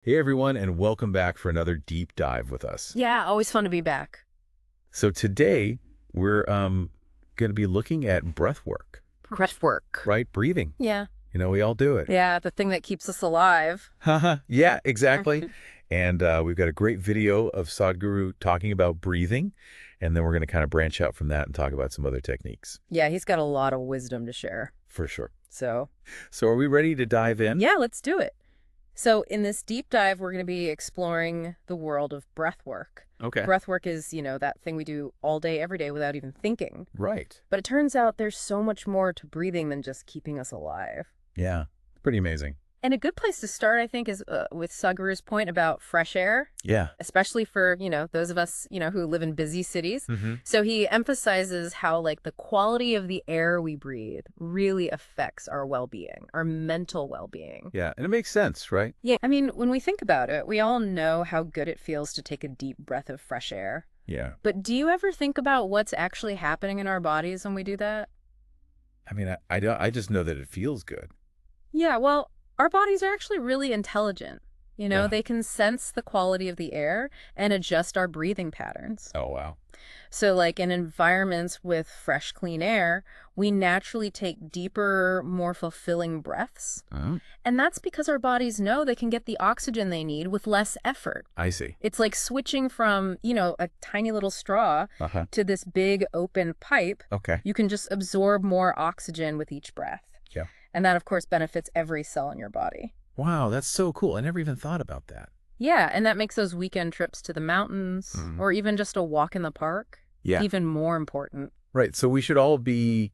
Hey everyone, and welcome back for another deep dive with us. Yeah, always fun to be back. So today we're going to be looking at breath work, Breath work. right? Breathing. Yeah. We all do it. Yeah, the thing that keeps us alive. Haha. Yeah, exactly. And we've got a great video of Sadhguru talking about breathing, and then we're going to kind of branch out from that and talk about some other techniques. Yeah, he's got a lot of wisdom to share. For sure. So are we ready to dive in? yeah, let's do it. So in this deep dive, we're going to be exploring the world of breath work. Okay. Breath work is, that thing we do all day, every day without even thinking. Right. But it turns out there's so much more to breathing than just keeping us alive. Yeah. Pretty amazing. And a good place to start, I think, is with Sadhguru's point about fresh air. Yeah. Especially for, those of us, who live in busy cities. Mm-hmm. So he emphasizes how, the quality of the air we breathe really affects our well-being, our mental well-being. Yeah. And it makes sense, right? Yeah. I mean, when we think about it, we all know how good it feels to take a deep breath of fresh air. Yeah. But do you ever think about what's actually happening in our bodies when we do that? I mean, I don't. I just know that it feels good. Yeah, well, our bodies are actually really intelligent. Yeah. They can sense the quality of the air and adjust our breathing patterns. Oh, wow. So in environments with fresh, clean air, we naturally take deeper, more fulfilling breaths. Oh, And that's because our bodies know they can get the oxygen they need with less effort. I see. It's like switching from, a tiny little straw Uh-huh. to this big open pipe. Okay. You can just absorb more oxygen with each breath. Yeah. And that, of course, benefits every cell in your body. Wow, that's so cool. I never even thought about that. Yeah, and that makes those weekend trips to the mountains or even just a walk in the park even more important. Right. So we should all be,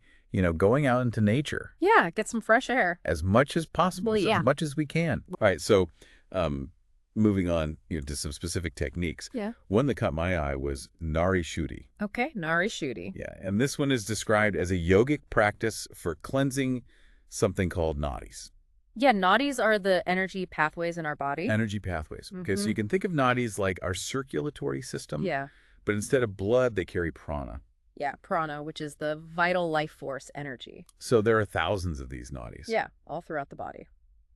going out into nature Yeah, get some fresh air. as much as possible, Well, yeah. as much as we can. All right. So moving on to some specific techniques. Yeah. One that caught my eye was Nadi Shodhana. Okay, Nadi Shodhana. Yeah. And this one is described as a yogic practice for cleansing something called nadis. Yeah, nadis are the energy pathways in our body. Energy pathways. Okay. So you can think of nadis like our circulatory system. Yeah. But instead of blood, they carry prana. Yeah, prana, which is the vital life force energy. So there are thousands of these nadis. Yeah, all throughout the body.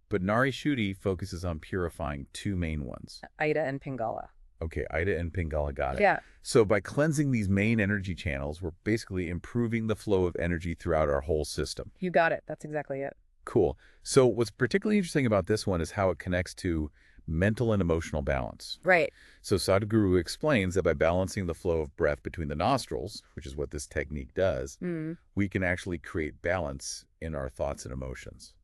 But Nadi Shodhana focuses on purifying two main ones. Ida and Pingala. Okay, Ida and Pingala, got it. Yeah. So by cleansing these main energy channels, we're basically improving the flow of energy throughout our whole system. You got it. That's exactly it. Cool. So what's particularly interesting about this one is how it connects to mental and emotional balance. Right. So Sadhguru explains that by balancing the flow of breath between the nostrils, which is what this technique does, we can actually create balance in our thoughts and emotions.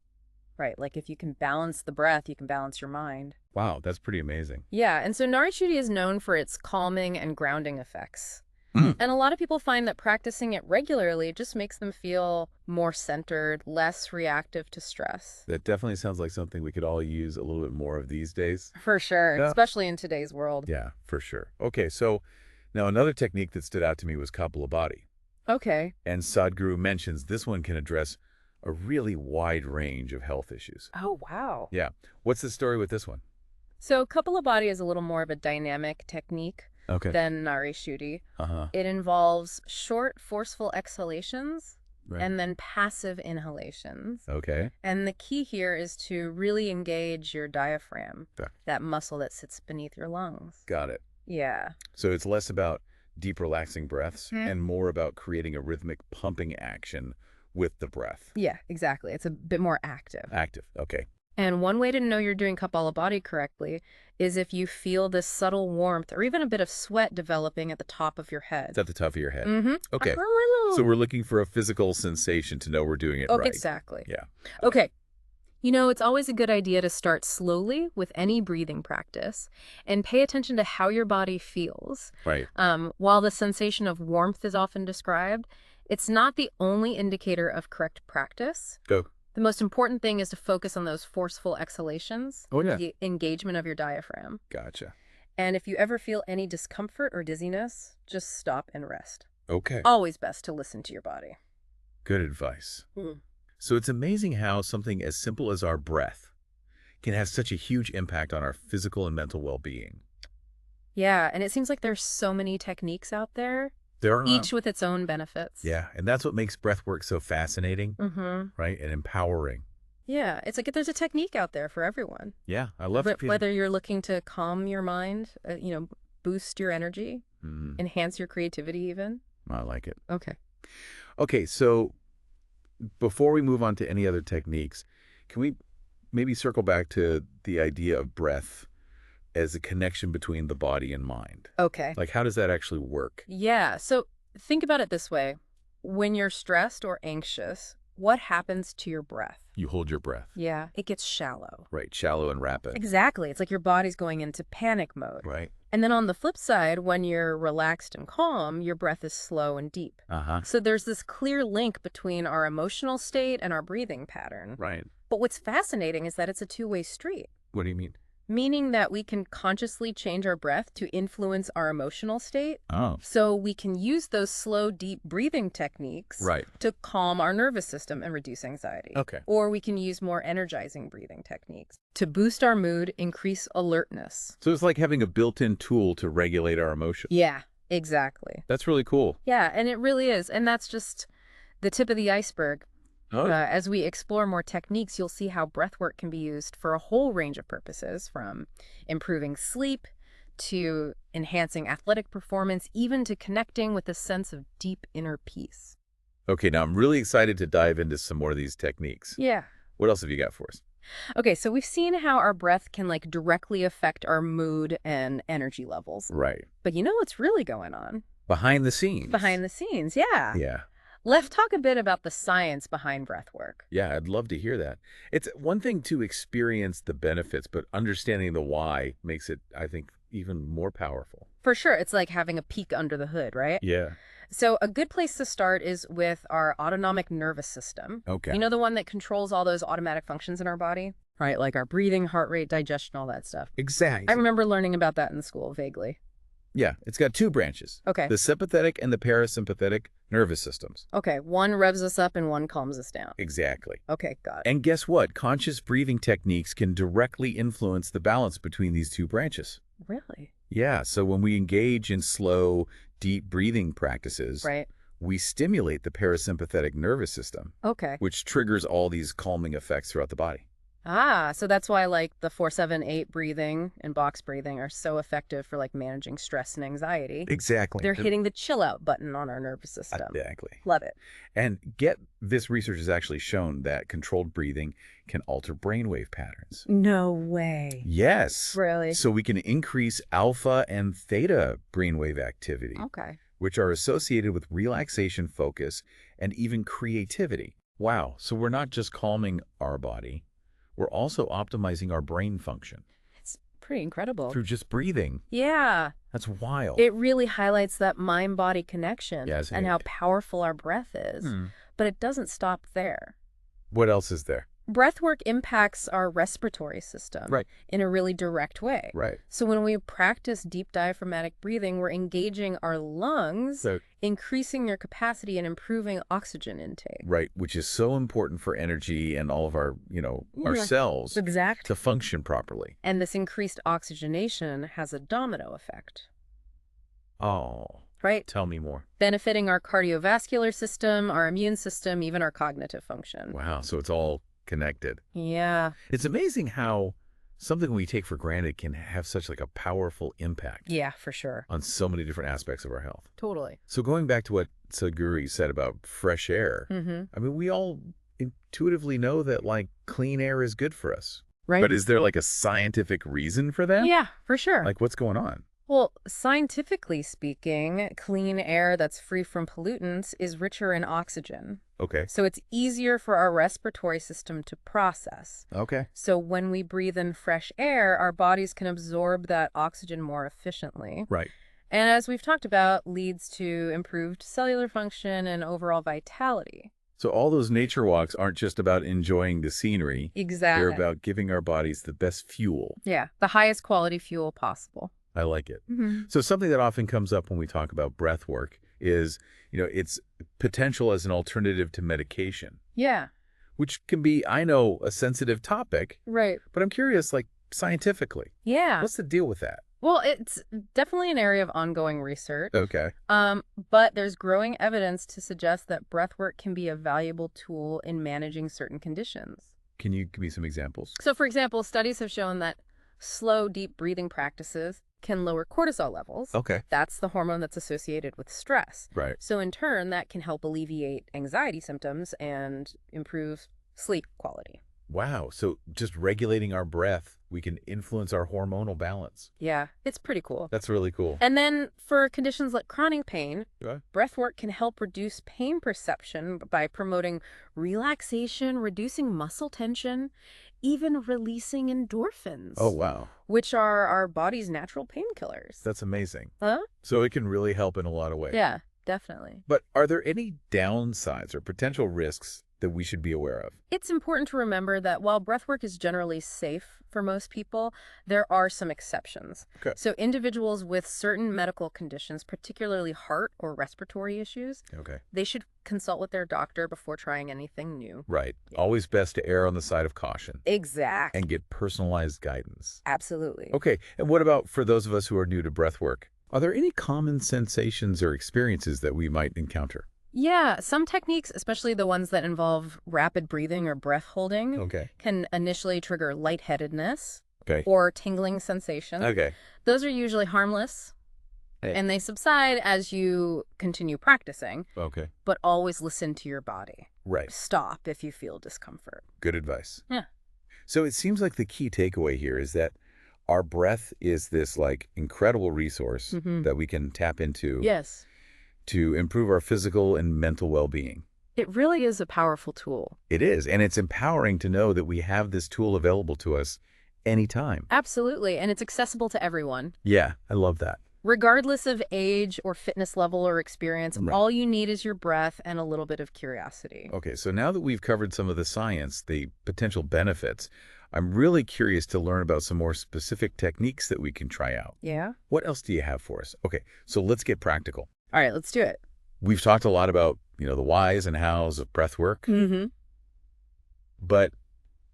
Right. Like if you can balance the breath, you can balance your mind. Wow, that's pretty amazing. Yeah. And so Nadi Shodhana is known for its calming and grounding effects. Mm. And a lot of people find that practicing it regularly just makes them feel more centered, less reactive to stress. That definitely sounds like something we could all use a little bit more of these days. For sure, Yeah. especially in today's world. Yeah, for sure. Okay, so now another technique that stood out to me was Kapalabhati. Okay. And Sadhguru mentions this one can address a really wide range of health issues. Oh, wow. Yeah. What's the story with this one? So Kapalabhati is a little more of a dynamic technique Okay. than Nadi Shodhana. Uh-huh. It involves short, forceful exhalations Right. and then passive inhalations. Okay. And the key here is to really engage your diaphragm, Yeah. that muscle that sits beneath your lungs. Got it. Yeah. So it's less about deep relaxing breaths and more about creating a rhythmic pumping action with the breath. Yeah, exactly. It's a bit more active. Active. Okay. And one way to know you're doing Kapalabhati correctly is if you feel this subtle warmth or even a bit of sweat developing at the top of your head. It's at the top of your head. Mm-hmm. Okay. So we're looking for a physical sensation to know we're doing it right. Exactly. Yeah. Okay. It's always a good idea to start slowly with any breathing practice and pay attention to how your body feels. Right. While the sensation of warmth is often described, it's not the only indicator of correct practice. Go. The most important thing is to focus on those forceful exhalations, Oh, yeah. the engagement of your diaphragm. Gotcha. And if you ever feel any discomfort or dizziness, just stop and rest. Okay. Always best to listen to your body. Good advice. Mm. So it's amazing how something as simple as our breath can have such a huge impact on our physical and mental well-being. Yeah, and it seems like there's so many techniques out there, There are each with its own benefits. Yeah, and that's what makes breath work so fascinating, Mm-hmm. right? And empowering. Yeah, it's like there's a technique out there for everyone. Yeah, I love But whether you're looking to calm your mind, boost your energy, enhance your creativity even. I like it. Okay. Okay, so before we move on to any other techniques, can we maybe circle back to the idea of breath as a connection between the body and mind? Okay. Like, how does that actually work? Yeah, so think about it this way. When you're stressed or anxious, what happens to your breath? You hold your breath. Yeah, it gets shallow. Right, shallow and rapid. Exactly. It's like your body's going into panic mode. Right. And then on the flip side, when you're relaxed and calm, your breath is slow and deep. Uh-huh. So there's this clear link between our emotional state and our breathing pattern. Right. But what's fascinating is that it's a two-way street, What do you mean? meaning that we can consciously change our breath to influence our emotional state. Oh. So we can use those slow, deep breathing techniques Right. to calm our nervous system and reduce anxiety. Okay. Or we can use more energizing breathing techniques to boost our mood, increase alertness. So it's like having a built-in tool to regulate our emotions. Yeah, exactly. That's really cool. Yeah, and it really is. And that's just the tip of the iceberg. Oh. As we explore more techniques, you'll see how breathwork can be used for a whole range of purposes, from improving sleep to enhancing athletic performance, even to connecting with a sense of deep inner peace. Okay, now I'm really excited to dive into some more of these techniques. Yeah. What else have you got for us? Okay, so we've seen how our breath can directly affect our mood and energy levels. Right. But you know what's really going on? Behind the scenes. Behind the scenes, yeah. Yeah. Let's talk a bit about the science behind breath work. Yeah, I'd love to hear that. It's one thing to experience the benefits, but understanding the why makes it, I think, even more powerful. For sure, it's like having a peek under the hood, right? Yeah. So a good place to start is with our autonomic nervous system. Okay. You know, the one that controls all those automatic functions in our body? Right, like our breathing, heart rate, digestion, all that stuff. Exactly. I remember learning about that in school, vaguely. Yeah, it's got two branches. Okay. The sympathetic and the parasympathetic nervous systems. Okay, one revs us up and one calms us down. Exactly. Okay, got it. And guess what? Conscious breathing techniques can directly influence the balance between these two branches. Really? Yeah, so when we engage in slow, deep breathing practices, Right. we stimulate the parasympathetic nervous system, Okay. which triggers all these calming effects throughout the body. Ah, so that's why the 4-7-8 breathing and box breathing are so effective for managing stress and anxiety. Exactly. They're hitting the chill out button on our nervous system. Exactly. Love it. And this research has actually shown that controlled breathing can alter brainwave patterns. No way. Yes. Really? So we can increase alpha and theta brainwave activity, Okay. which are associated with relaxation, focus, and even creativity. Wow. So we're not just calming our body, we're also optimizing our brain function It's pretty incredible. through just breathing. Yeah. That's wild. It really highlights that mind-body connection Yes, and how powerful our breath is. But it doesn't stop there. What else is there? Breathwork impacts our respiratory system Right. in a really direct way. Right. So when we practice deep diaphragmatic breathing, we're engaging our lungs, So, increasing their capacity and improving oxygen intake. right, which is so important for energy and all of our, our Yeah. cells Exactly. to function properly. And this increased oxygenation has a domino effect, Oh, right? tell me more. Benefiting our cardiovascular system, our immune system, even our cognitive function. Wow, so it's all connected. Yeah. It's amazing how something we take for granted can have such a powerful impact Yeah, for sure. on so many different aspects of our health. Totally. So going back to what Sadhguru said about fresh air, Mm-hmm. I mean, we all intuitively know that clean air is good for us. Right? But is there a scientific reason for that? Yeah, for sure. What's going on? Well, scientifically speaking, clean air that's free from pollutants is richer in oxygen. Okay. So it's easier for our respiratory system to process. Okay. So when we breathe in fresh air, our bodies can absorb that oxygen more efficiently. Right. And as we've talked about, leads to improved cellular function and overall vitality. So all those nature walks aren't just about enjoying the scenery. Exactly. They're about giving our bodies the best fuel. Yeah, the highest quality fuel possible. I like it. Mm-hmm. So something that often comes up when we talk about breath work is, its potential as an alternative to medication, Yeah. which can be, I know, a sensitive topic, Right. but I'm curious, scientifically, Yeah. what's the deal with that? Well, it's definitely an area of ongoing research. Okay. But there's growing evidence to suggest that breathwork can be a valuable tool in managing certain conditions. Can you give me some examples? So, for example, studies have shown that slow, deep breathing practices can lower cortisol levels. Okay. That's the hormone that's associated with stress. Right. So, in turn, that can help alleviate anxiety symptoms and improve sleep quality. Wow. So just regulating our breath, we can influence our hormonal balance. Yeah, it's pretty cool. That's really cool. And then for conditions like chronic pain, Okay. breath work can help reduce pain perception by promoting relaxation, reducing muscle tension, even releasing endorphins. Oh, wow. Which are our body's natural painkillers. That's amazing. Huh? So it can really help in a lot of ways. Yeah, definitely. But are there any downsides or potential risks that we should be aware of? It's important to remember that while breathwork is generally safe for most people, there are some exceptions. Okay. So individuals with certain medical conditions, particularly heart or respiratory issues, Okay. they should consult with their doctor before trying anything new. Right. Yeah. Always best to err on the side of caution Exactly. and get personalized guidance. Absolutely. Okay. And what about for those of us who are new to breath work? Are there any common sensations or experiences that we might encounter? Yeah, some techniques, especially the ones that involve rapid breathing or breath holding, Okay. can initially trigger lightheadedness Okay. or tingling sensations. Okay. Those are usually harmless, Hey. and they subside as you continue practicing, Okay. but always listen to your body. Right. Stop if you feel discomfort. Good advice. Yeah. So it seems like the key takeaway here is that our breath is this like incredible resource Mhm. that we can tap into Yes. to improve our physical and mental well-being. It really is a powerful tool. It is, and it's empowering to know that we have this tool available to us anytime. Absolutely, and it's accessible to everyone. Yeah, I love that. Regardless of age or fitness level or experience, Right. all you need is your breath and a little bit of curiosity. Okay, so now that we've covered some of the science, the potential benefits, I'm really curious to learn about some more specific techniques that we can try out. Yeah? What else do you have for us? Okay, so let's get practical. All right, let's do it. We've talked a lot about, the whys and hows of breath work, Mm-hmm. but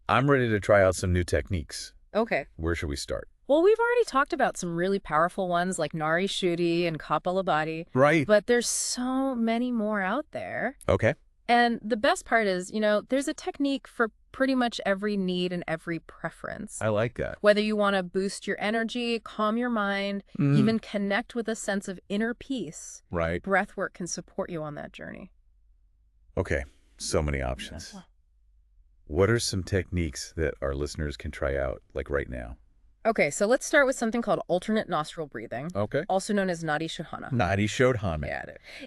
I'm ready to try out some new techniques. Okay. Where should we start? Well, we've already talked about some really powerful ones like Nadi Shodhana and Kapalabhati, Right. but there's so many more out there. Okay. And the best part is, there's a technique for pretty much every need and every preference. I like that. Whether you want to boost your energy, calm your mind, even connect with a sense of inner peace, Right. breathwork can support you on that journey. Okay. So many options. What are some techniques that our listeners can try out, like right now? Okay, so let's start with something called alternate nostril breathing, Okay. also known as Nadi Shodhana. Nadi Shodhana. Yeah,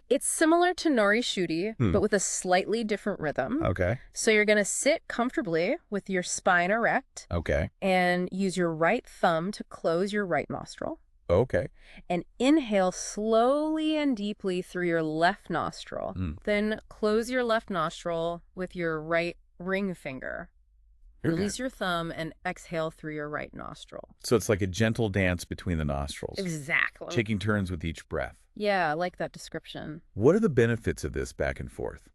it's similar to Nadi Shodhana, Hmm. but with a slightly different rhythm. Okay. So you're going to sit comfortably with your spine erect Okay. and use your right thumb to close your right nostril. Okay. And inhale slowly and deeply through your left nostril. Then close your left nostril with your right ring finger. Release your thumb and exhale through your right nostril. So it's like a gentle dance between the nostrils, Exactly. taking turns with each breath. Yeah, I like that description. What are the benefits of this back and forth?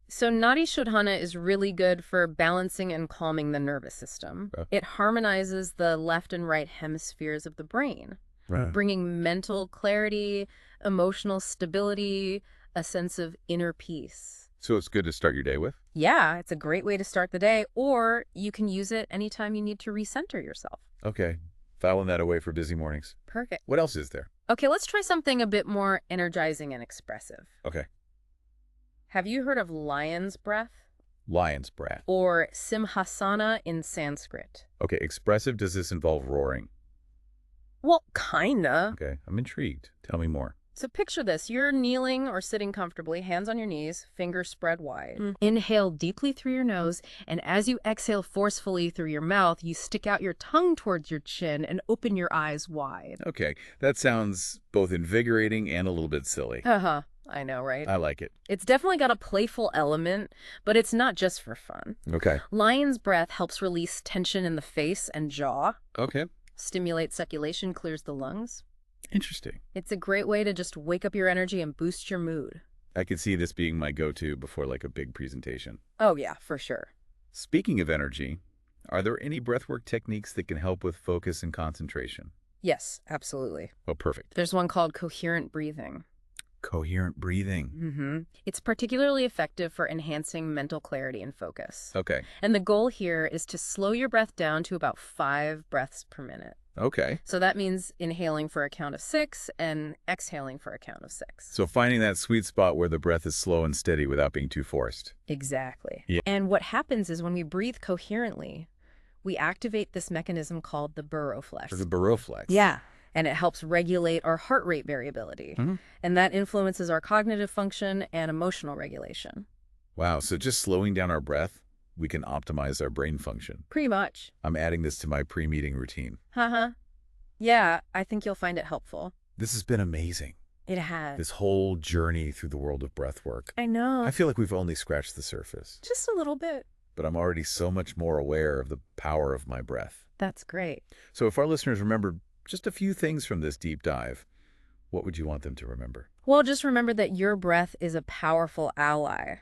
So Nadi Shodhana is really good for balancing and calming the nervous system. Okay. It harmonizes the left and right hemispheres of the brain, Right. bringing mental clarity, emotional stability, a sense of inner peace. So it's good to start your day with? Yeah, it's a great way to start the day, or you can use it anytime you need to recenter yourself. Okay. Filing that away for busy mornings. Perfect. What else is there? Okay, let's try something a bit more energizing and expressive. Okay. Have you heard of lion's breath Lion's breath. or simhasana in Sanskrit? Okay. Expressive. Does this involve roaring? Well, kinda. Okay. I'm intrigued. Tell me more. So picture this. You're kneeling or sitting comfortably, hands on your knees, fingers spread wide. Inhale deeply through your nose, and as you exhale forcefully through your mouth, you stick out your tongue towards your chin and open your eyes wide. Okay. That sounds both invigorating and a little bit silly. Uh-huh. I know, right? I like it. It's definitely got a playful element, but it's not just for fun. Okay. Lion's breath helps release tension in the face and jaw, Okay. stimulates circulation, clears the lungs. Interesting. It's a great way to just wake up your energy and boost your mood. I could see this being my go-to before like a big presentation. Oh, yeah, for sure. Speaking of energy, are there any breathwork techniques that can help with focus and concentration? Yes, absolutely. Oh, perfect. There's one called coherent breathing. Coherent breathing. It's particularly effective for enhancing mental clarity and focus. Okay. And the goal here is to slow your breath down to about 5 breaths per minute. Okay. So that means inhaling for a count of 6 and exhaling for a count of 6. So finding that sweet spot where the breath is slow and steady without being too forced. Exactly. Yeah. And what happens is when we breathe coherently, we activate this mechanism called the baroflex. The baroflex. Yeah. And it helps regulate our heart rate variability. And that influences our cognitive function and emotional regulation. Wow. So just slowing down our breath, we can optimize our brain function. Pretty much. I'm adding this to my pre-meeting routine. Yeah, I think you'll find it helpful. This has been amazing. It has. This whole journey through the world of breath work. I know. I feel like we've only scratched the surface. Just a little bit. But I'm already so much more aware of the power of my breath. That's great. So if our listeners remember just a few things from this deep dive, what would you want them to remember? Well, just remember that your breath is a powerful ally.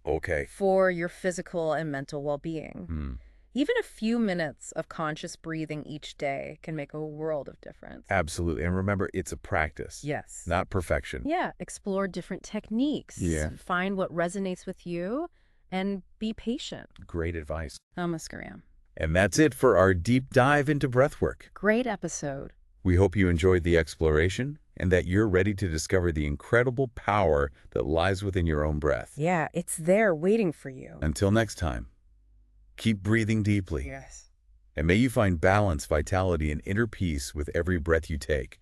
Okay. For your physical and mental well-being. Even a few minutes of conscious breathing each day can make a world of difference. Absolutely. And remember, it's a practice. Yes. Not perfection. Yeah. Explore different techniques. Yeah. Find what resonates with you and be patient. Great advice. Namaskaram. And that's it for our deep dive into breathwork. Great episode. We hope you enjoyed the exploration and that you're ready to discover the incredible power that lies within your own breath. Yeah, it's there waiting for you. Until next time, keep breathing deeply. Yes. And may you find balance, vitality, and inner peace with every breath you take.